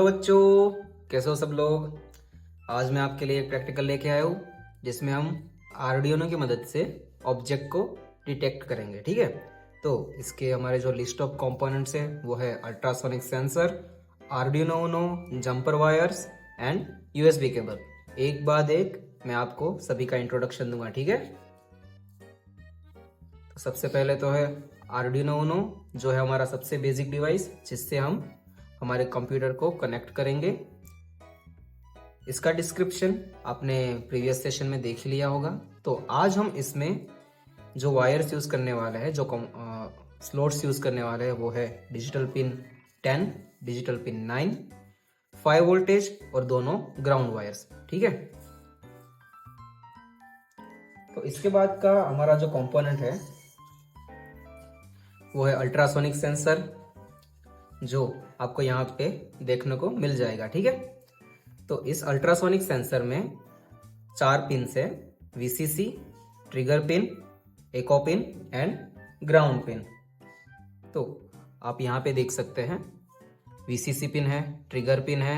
Hello बच्चों, कैसे हो सब लोग। आज मैं आपके लिए एक प्रैक्टिकल लेके आया हूँ जिसमें हम आर्डिनो की मदद से ऑब्जेक्ट को डिटेक्ट करेंगे। ठीक है, तो इसके हमारे जो लिस्ट ऑफ कंपोनेंट्स हैं वो है ultrasonic sensor, Arduino Uno, jumper wires and USB cable. एक बाद एक मैं आपको सभी का इंट्रोडक्शन दूंगा। ठीक है, तो सबसे पहले तो है आर्डिनो उनो, जो है हमारा सबसे बेसिक डिवाइस जिससे हम हमारे कंप्यूटर को कनेक्ट करेंगे। इसका डिस्क्रिप्शन आपने प्रीवियस सेशन में देख लिया होगा। तो आज हम इसमें जो वायर्स यूज करने वाले हैं, जो स्लॉट्स यूज करने वाले हैं वो है digital pin 10, digital pin 9, 5 voltage और दोनों ग्राउंड वायर्स। ठीक है, तो इसके बाद का हमारा जो कंपोनेंट है वो है अल्ट्रासोनिक सेंसर, जो आपको यहाँ पे देखने को मिल जाएगा। ठीक है, तो इस अल्ट्रासोनिक सेंसर में 4 पिन है, VCC, trigger pin, echo pin and ground pin. तो आप यहाँ पे देख सकते हैं वीसीसी पिन है, ट्रिगर पिन है,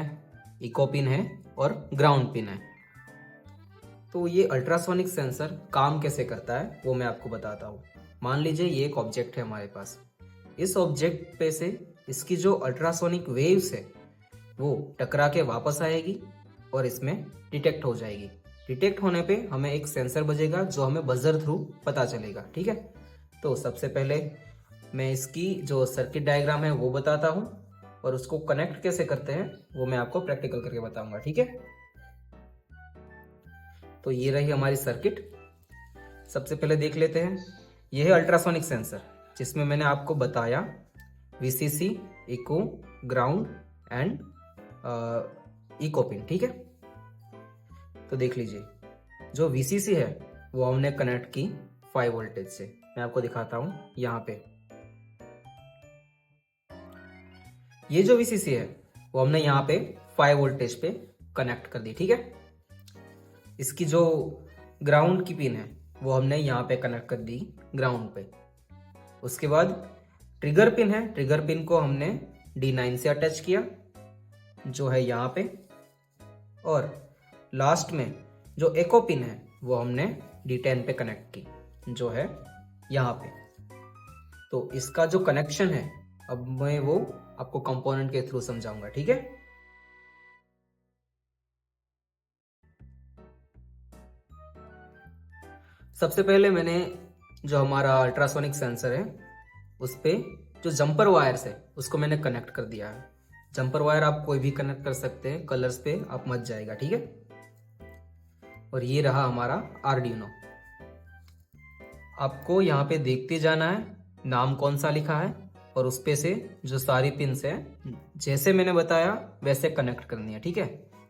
इको पिन है और ग्राउंड पिन है। तो ये अल्ट्रासोनिक सेंसर काम कैसे करता है वो मैं आपको बताता हूँ। मान लीजिए ये एक ऑब्जेक्ट है हमारे पास, इस ऑब्जेक्ट पे से इसकी जो अल्ट्रासोनिक वेव्स है वो टकरा के वापस आएगी और इसमें डिटेक्ट हो जाएगी। डिटेक्ट होने पे हमें एक सेंसर बजेगा जो हमें बजर थ्रू पता चलेगा। ठीक है, तो सबसे पहले मैं इसकी जो सर्किट डायग्राम है वो बताता हूँ और उसको कनेक्ट कैसे करते हैं वो मैं आपको प्रैक्टिकल करके बताऊंगा। ठीक है, तो ये रही हमारी सर्किट। सबसे पहले देख लेते हैं, ये है अल्ट्रासोनिक सेंसर जिसमें मैंने आपको बताया VCC, echo, ground and echo pin. ठीक है, तो देख लीजिए जो वीसीसी है वो हमने कनेक्ट की 5 वोल्टेज से। मैं आपको दिखाता हूं यहाँ पे, ये जो वीसीसी है वो हमने यहाँ पे 5 वोल्टेज पे कनेक्ट कर दी। ठीक है, इसकी जो ग्राउंड की पिन है वो हमने यहाँ पे कनेक्ट कर दी ग्राउंड पे। उसके बाद ट्रिगर पिन है, ट्रिगर पिन को हमने D9 से अटैच किया जो है यहाँ पे, और लास्ट में जो एको पिन है वो हमने D10 पे कनेक्ट की जो है यहाँ पे। तो इसका जो कनेक्शन है अब मैं वो आपको कंपोनेंट के थ्रू समझाऊंगा। ठीक है, सबसे पहले मैंने जो हमारा अल्ट्रासोनिक सेंसर है उस पे जो जंपर वायर्स है उसको मैंने कनेक्ट कर दिया है। जंपर वायर आप कोई भी कनेक्ट कर सकते हैं, कलर्स पे आप मत जाएगा। ठीक है, और ये रहा हमारा आर्डिनो। आपको यहाँ पे देखते जाना है नाम कौन सा लिखा है और उस पे से जो सारी पिन्स है जैसे मैंने बताया वैसे कनेक्ट करनी है। ठीक है,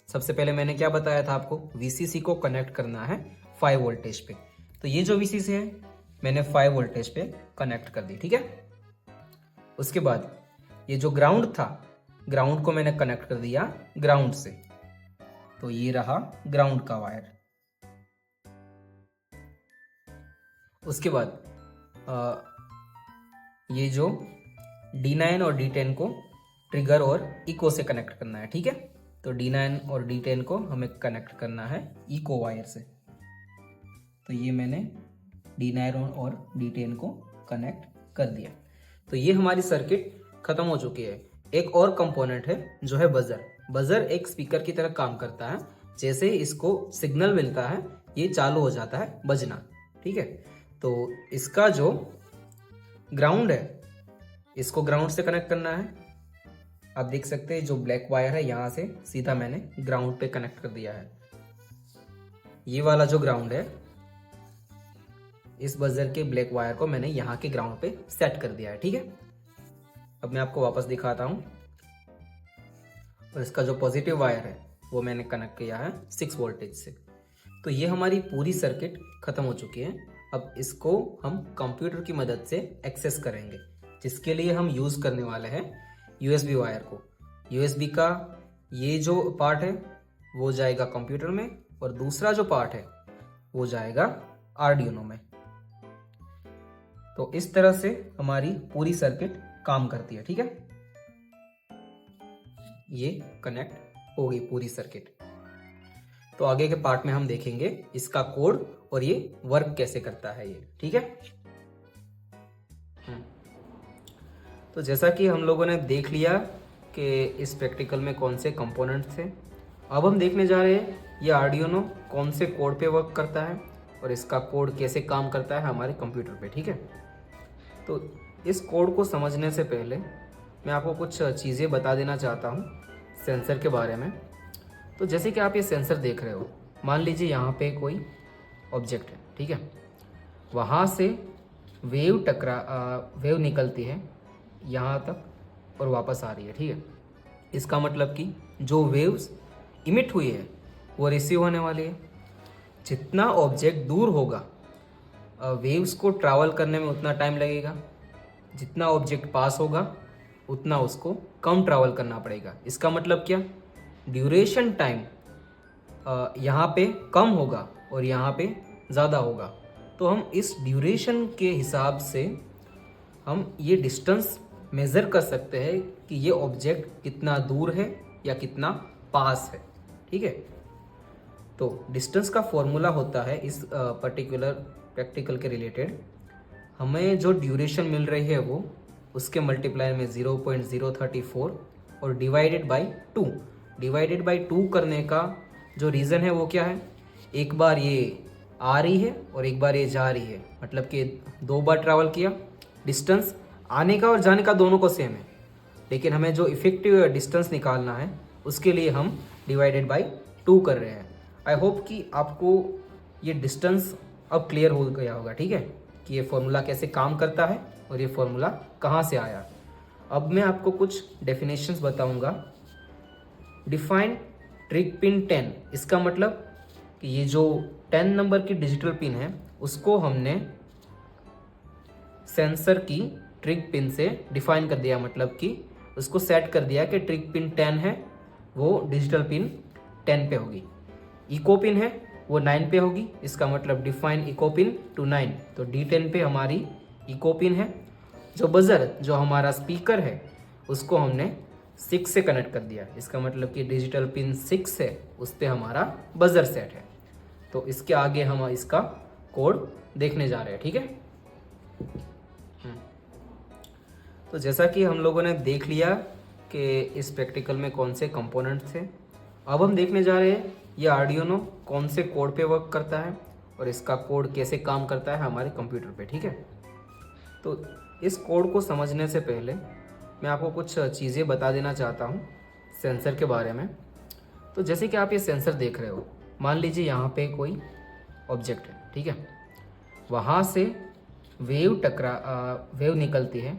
सबसे पहले मैंने क्या बताया था आपको, वीसीसी को कनेक्ट करना है 5 वोल्टेज पे। तो ये जो वीसीसी है मैंने 5 वोल्टेज पे कनेक्ट कर दी। ठीक है, उसके बाद ये जो ग्राउंड था, ग्राउंड को मैंने कनेक्ट कर दिया ग्राउंड से। तो ये रहा ग्राउंड का वायर। उसके बाद ये जो D9 और D10 को ट्रिगर और इको से कनेक्ट करना है। ठीक है, तो D9 और D10 को हमें कनेक्ट करना है इको वायर से। तो ये मैंने D9 और D10 को कनेक्ट कर दिया। तो ये हमारी सर्किट खत्म हो चुकी है। एक और कंपोनेंट है जो है बजर। बजर एक स्पीकर की तरह काम करता है, जैसे इसको सिग्नल मिलता है ये चालू हो जाता है बजना। ठीक है, तो इसका जो ग्राउंड है इसको ग्राउंड से कनेक्ट करना है। आप देख सकते हैं जो ब्लैक वायर है यहाँ से सीधा मैंने ग्राउंड पे कनेक्ट कर दिया है। ये वाला जो ग्राउंड है, इस बजर के ब्लैक वायर को मैंने यहाँ के ग्राउंड पे सेट कर दिया है। ठीक है, अब मैं आपको वापस दिखाता हूँ। और इसका जो पॉजिटिव वायर है वो मैंने कनेक्ट किया है 6 वोल्टेज से। तो ये हमारी पूरी सर्किट खत्म हो चुकी है। अब इसको हम कंप्यूटर की मदद से एक्सेस करेंगे, जिसके लिए हम यूज करने वाले हैं यूएसबी वायर को। यूएसबी का ये जो पार्ट है वो जाएगा कंप्यूटर में और दूसरा जो पार्ट है वो जाएगा आर्डिनो में। तो इस तरह से हमारी पूरी सर्किट काम करती है। ठीक है, ये कनेक्ट हो गई पूरी सर्किट। तो आगे के पार्ट में हम देखेंगे इसका कोड और ये वर्क कैसे करता है ये, ठीक है। तो जैसा कि हम लोगों ने देख लिया कि इस प्रैक्टिकल में कौन से कंपोनेंट्स थे, अब हम देखने जा रहे हैं ये आर्डिनो कौन से कोड पे वर्क करता है और इसका कोड कैसे काम करता है हमारे कंप्यूटर पे, ठीक है। तो इस कोड को समझने से पहले मैं आपको कुछ चीज़ें बता देना चाहता हूँ सेंसर के बारे में। तो जैसे कि आप ये सेंसर देख रहे हो, मान लीजिए यहाँ पे कोई ऑब्जेक्ट है, ठीक है। वहाँ से वेव निकलती है यहाँ तक और वापस आ रही है, ठीक है। इसका मतलब कि जो वेव्स इमिट हुई है वो रिसीव होने वाली है। जितना ऑब्जेक्ट दूर होगा वेव्स को ट्रैवल करने में उतना टाइम लगेगा, जितना ऑब्जेक्ट पास होगा उतना उसको कम ट्रैवल करना पड़ेगा। इसका मतलब क्या, ड्यूरेशन टाइम यहाँ पे कम होगा और यहाँ पे ज़्यादा होगा। तो हम इस ड्यूरेशन के हिसाब से हम ये डिस्टेंस मेज़र कर सकते हैं कि ये ऑब्जेक्ट कितना दूर है या कितना पास है, ठीक है। तो डिस्टेंस का फॉर्मूला होता है इस पर्टिकुलर प्रैक्टिकल के रिलेटेड, हमें जो ड्यूरेशन मिल रही है वो उसके मल्टीप्लायर में 0.034 और डिवाइडेड बाई 2। डिवाइडेड बाई 2 करने का जो रीज़न है वो क्या है, एक बार ये आ रही है और एक बार ये जा रही है, मतलब कि 2 बार ट्रैवल किया। डिस्टेंस आने का और जाने का दोनों को सेम है, लेकिन हमें जो इफेक्टिव डिस्टेंस निकालना है उसके लिए हम डिवाइडेड बाई 2 कर रहे हैं। आई होप कि आपको ये डिस्टेंस अब क्लियर हो गया होगा, ठीक है, कि ये फॉर्मूला कैसे काम करता है और ये फॉर्मूला कहाँ से आया। अब मैं आपको कुछ डेफिनेशंस बताऊंगा। डिफाइन ट्रिक पिन 10, इसका मतलब कि ये जो 10 नंबर की डिजिटल पिन है उसको हमने सेंसर की ट्रिक पिन से डिफाइन कर दिया, मतलब कि उसको सेट कर दिया कि ट्रिक पिन 10 है वो डिजिटल पिन 10 पे होगी। इको पिन है वो 9 पे होगी, इसका मतलब डिफाइन इको पिन टू 9। तो D10 पे हमारी इको पिन है। जो बजर जो हमारा स्पीकर है उसको हमने 6 से कनेक्ट कर दिया, इसका मतलब कि डिजिटल पिन 6 है उस पर हमारा बजर सेट है। तो इसके आगे हम इसका कोड देखने जा रहे हैं, ठीक है। तो जैसा कि हम लोगों ने देख लिया कि इस प्रैक्टिकल में कौन से कंपोनेंट्स थे, अब हम देखने जा रहे हैं ये आर्डिनो कौन से कोड पे वर्क करता है और इसका कोड कैसे काम करता है हमारे कंप्यूटर पे, ठीक है। तो इस कोड को समझने से पहले मैं आपको कुछ चीज़ें बता देना चाहता हूँ सेंसर के बारे में। तो जैसे कि आप ये सेंसर देख रहे हो, मान लीजिए यहाँ पे कोई ऑब्जेक्ट है, ठीक है। वहाँ से वेव निकलती है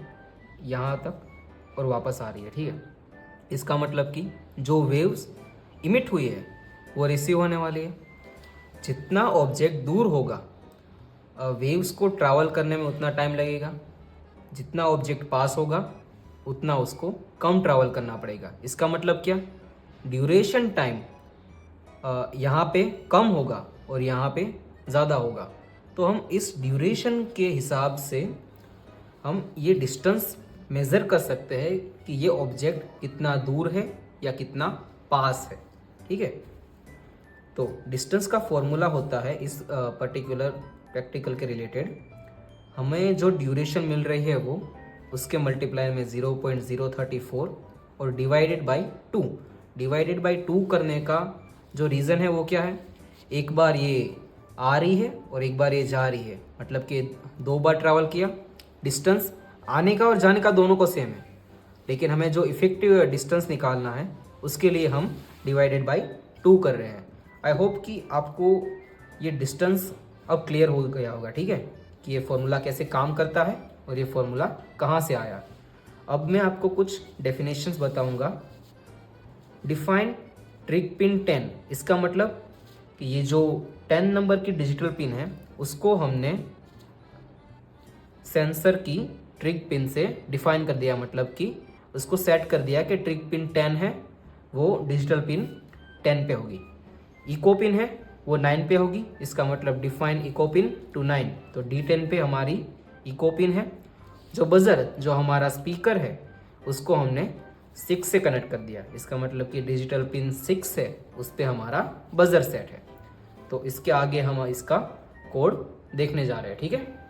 यहाँ तक और वापस आ रही है, ठीक है। इसका मतलब कि जो वेव्स इमिट हुई है वो रिसीव होने वाली है। जितना ऑब्जेक्ट दूर होगा वेव्स को ट्रैवल करने में उतना टाइम लगेगा, जितना ऑब्जेक्ट पास होगा उतना उसको कम ट्रैवल करना पड़ेगा। इसका मतलब क्या, ड्यूरेशन टाइम यहाँ पे कम होगा और यहाँ पे ज़्यादा होगा। तो हम इस ड्यूरेशन के हिसाब से हम ये डिस्टेंस मेज़र कर सकते हैं कि ये ऑब्जेक्ट कितना दूर है या कितना पास है, ठीक है। तो डिस्टेंस का फॉर्मूला होता है इस पर्टिकुलर प्रैक्टिकल के रिलेटेड, हमें जो ड्यूरेशन मिल रही है वो उसके मल्टीप्लायर में 0.034 और डिवाइडेड बाई 2। डिवाइडेड बाई 2 करने का जो रीज़न है वो क्या है, एक बार ये आ रही है और एक बार ये जा रही है, मतलब कि 2 बार ट्रैवल किया। डिस्टेंस आने का और जाने का दोनों को सेम है, लेकिन हमें जो इफेक्टिव डिस्टेंस निकालना है उसके लिए हम डिवाइडेड बाई 2 कर रहे हैं। आई होप कि आपको ये डिस्टेंस अब क्लियर हो गया होगा, ठीक है, कि ये फॉर्मूला कैसे काम करता है और ये फॉर्मूला कहाँ से आया। अब मैं आपको कुछ डेफिनेशंस बताऊंगा। डिफाइन ट्रिक पिन 10, इसका मतलब कि ये जो 10 नंबर की डिजिटल पिन है उसको हमने सेंसर की ट्रिक पिन से डिफाइन कर दिया, मतलब कि उसको सेट कर दिया कि ट्रिक पिन 10 है वो डिजिटल पिन 10 पे होगी। इको पिन है वो 9 पे होगी, इसका मतलब डिफाइन इको पिन टू 9। तो D10 पे हमारी इको पिन है। जो बजर जो हमारा स्पीकर है उसको हमने 6 से कनेक्ट कर दिया, इसका मतलब कि डिजिटल पिन 6 है, उस पे हमारा बजर सेट है। तो इसके आगे हम इसका कोड देखने जा रहे हैं, ठीक है।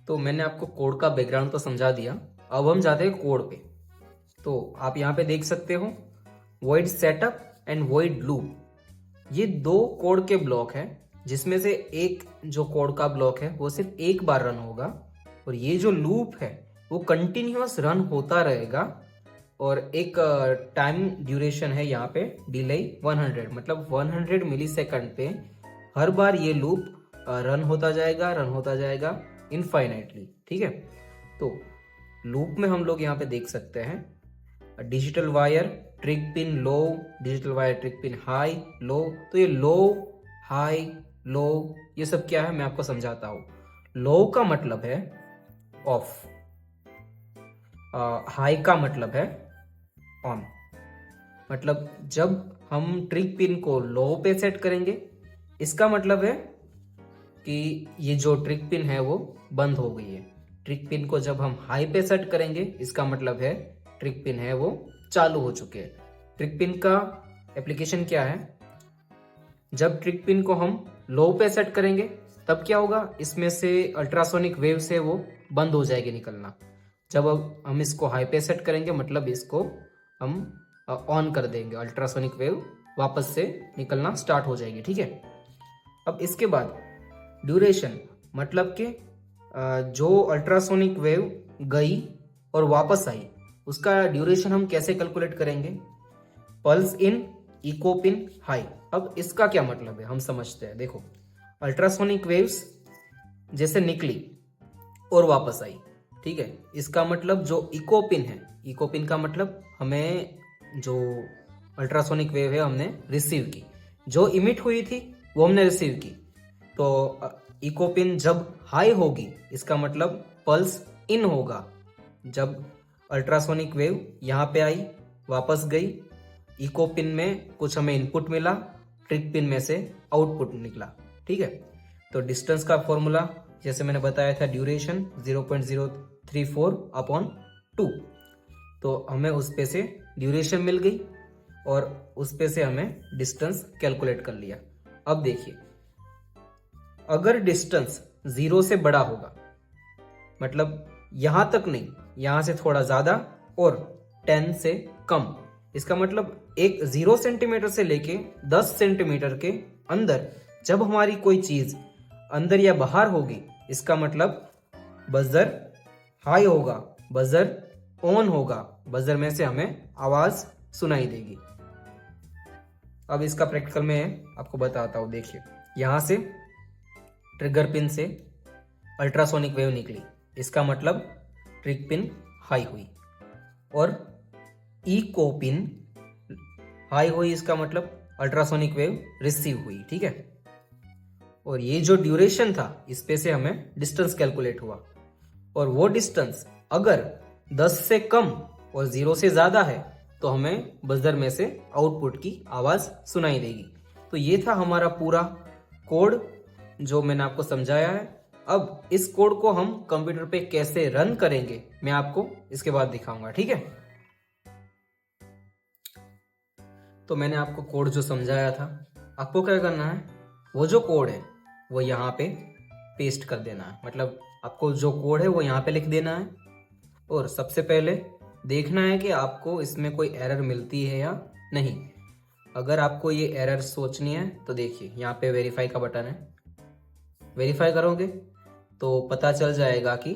तो मैंने आपको कोड का बैकग्राउंड तो समझा दिया, अब हम जाते हैं कोड पे। तो आप यहाँ पे देख सकते हो void setup and void loop, ये दो कोड के ब्लॉक हैं, जिसमें से एक जो कोड का ब्लॉक है वो सिर्फ एक बार रन होगा, और ये जो लूप है वो कंटिन्यूअस रन होता रहेगा। और एक टाइम ड्यूरेशन है यहाँ पे डिले 100, मतलब 100 मिली सेकंड पे हर बार ये लूप रन होता जाएगा इनफाइनाइटली, ठीक है। तो लूप में हम लोग यहाँ पे देख सकते हैं digital write trig pin low, digital write trig pin high low. तो ये लो हाई लो ये सब क्या है मैं आपको समझाता हूँ। लो का मतलब है ऑफ, हाई का मतलब है ऑन। मतलब जब हम ट्रिक पिन को लो पे सेट करेंगे, इसका मतलब है कि ये जो ट्रिक पिन है वो बंद हो गई है। ट्रिक पिन को जब हम हाई पे सेट करेंगे, इसका मतलब है ट्रिक पिन है वो चालू हो चुके हैं। ट्रिक पिन का एप्लीकेशन क्या है, जब ट्रिक पिन को हम लो पे सेट करेंगे तब क्या होगा, इसमें से अल्ट्रासोनिक वेव से वो बंद हो जाएगी निकलना। जब अब हम इसको हाई पे सेट करेंगे, मतलब इसको हम ऑन कर देंगे, अल्ट्रासोनिक वेव वापस से निकलना स्टार्ट हो जाएगी, ठीक है। अब इसके बाद ड्यूरेशन, मतलब कि जो अल्ट्रासोनिक वेव गई और वापस आई, उसका ड्यूरेशन हम कैसे कैलकुलेट करेंगे, पल्स इन इको पिन हाई। अब इसका क्या मतलब है हम समझते हैं। देखो, अल्ट्रासोनिक वेव्स जैसे निकली और वापस आई, ठीक है, इसका मतलब जो इको पिन है, इको पिन का मतलब हमें जो अल्ट्रासोनिक वेव है हमने रिसीव की, जो इमिट हुई थी वो हमने रिसीव की। तो इको पिन जब हाई होगी, इसका मतलब पल्स इन होगा। जब अल्ट्रासोनिक वेव यहाँ पे आई वापस गई, इको पिन में कुछ हमें इनपुट मिला, ट्रिक पिन में से आउटपुट निकला, ठीक है। तो डिस्टेंस का फॉर्मूला जैसे मैंने बताया था, ड्यूरेशन 0.034 अपॉन 2। तो हमें उस पे से ड्यूरेशन मिल गई और उस पे से हमें डिस्टेंस कैलकुलेट कर लिया। अब देखिए, अगर डिस्टेंस 0 से बड़ा होगा, मतलब यहां तक नहीं, यहां से थोड़ा ज्यादा और 10 से कम, इसका मतलब एक 0 सेंटीमीटर से लेके 10 सेंटीमीटर के अंदर जब हमारी कोई चीज अंदर या बाहर होगी, इसका मतलब बजर हाई होगा, बजर ऑन होगा, बजर में से हमें आवाज सुनाई देगी। अब इसका प्रैक्टिकल में आपको बताता हूं। देखिए, यहां से ट्रिगर पिन से अल्ट्रासोनिक वेव निकली, इसका मतलब ट्रिक पिन हाई हुई, और इको पिन हाई हुई, इसका मतलब अल्ट्रासोनिक वेव रिसीव हुई, ठीक है। और ये जो ड्यूरेशन था, इस पे से हमें डिस्टेंस कैलकुलेट हुआ, और वो डिस्टेंस अगर 10 से कम और 0 से ज्यादा है तो हमें बजर में से आउटपुट की आवाज सुनाई देगी। तो ये था हमारा पूरा कोड जो मैंने आपको समझाया है। अब इस कोड को हम कंप्यूटर पे कैसे रन करेंगे मैं आपको इसके बाद दिखाऊंगा, ठीक है। तो मैंने आपको कोड जो समझाया था, आपको क्या करना है, वो जो कोड है वो यहाँ पे पेस्ट कर देना है। मतलब आपको जो कोड है वो यहाँ पे लिख देना है, और सबसे पहले देखना है कि आपको इसमें कोई एरर मिलती है या नहीं। अगर आपको ये एरर सोचनी है तो देखिए, यहाँ पे वेरीफाई का बटन है, वेरीफाई करोगे तो पता चल जाएगा कि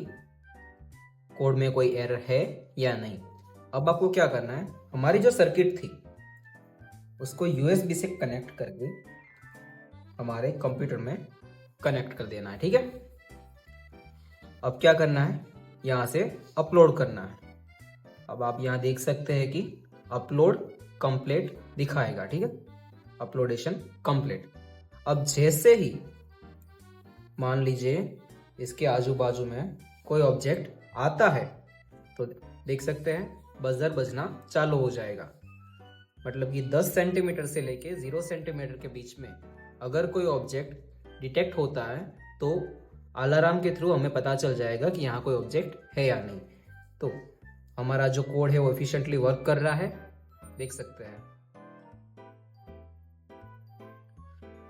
कोड में कोई एरर है या नहीं। अब आपको क्या करना है, हमारी जो सर्किट थी उसको यूएसबी से कनेक्ट करके हमारे कंप्यूटर में कनेक्ट कर देना है, ठीक है। अब क्या करना है, यहाँ से अपलोड करना है। अब आप यहाँ देख सकते हैं कि अपलोड कंप्लीट दिखाएगा, ठीक है, अपलोडेशन कंप्लीट। अब जैसे ही मान लीजिए इसके आजू बाजू में कोई ऑब्जेक्ट आता है तो देख सकते हैं बजर बजना चालू हो जाएगा। मतलब कि 10 सेंटीमीटर से लेके 0 सेंटीमीटर के बीच में अगर कोई ऑब्जेक्ट डिटेक्ट होता है तो अलार्म के थ्रू हमें पता चल जाएगा कि यहाँ कोई ऑब्जेक्ट है या नहीं। तो हमारा जो कोड है वो एफिशिएंटली वर्क कर रहा है, देख सकते हैं।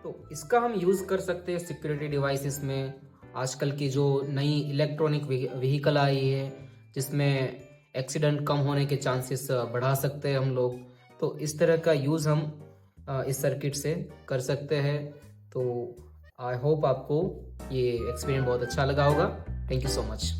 तो इसका हम यूज कर सकते हैं सिक्योरिटी डिवाइसेस में। आजकल की जो नई इलेक्ट्रॉनिक व्हीकल आई है जिसमें एक्सीडेंट कम होने के चांसेस बढ़ा सकते हैं हम लोग, तो इस तरह का यूज हम इस सर्किट से कर सकते हैं। तो आई होप आपको ये एक्सपीरियंस बहुत अच्छा लगा होगा। Thank you so much.